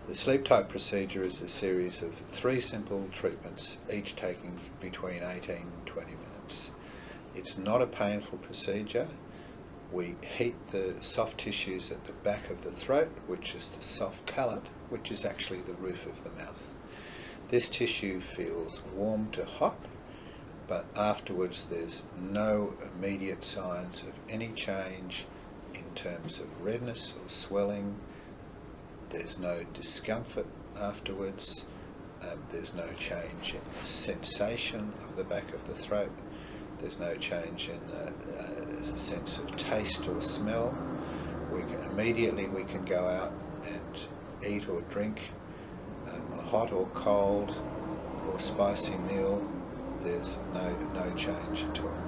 The SleepTight procedure is a series of 3 simple treatments, each taking between 18 and 20 minutes. It's not a painful procedure. We heat the soft tissues at the back of the throat, which is the soft palate, which is actually the roof of the mouth. This tissue feels warm to hot, but afterwards there's no immediate signs of any change in terms of redness or swelling. There's no discomfort afterwards. There's no change in the sensation of the back of the throat. There's no change in the sense of taste or smell. We can go out and eat or drink a hot or cold or spicy meal. There's no change at all.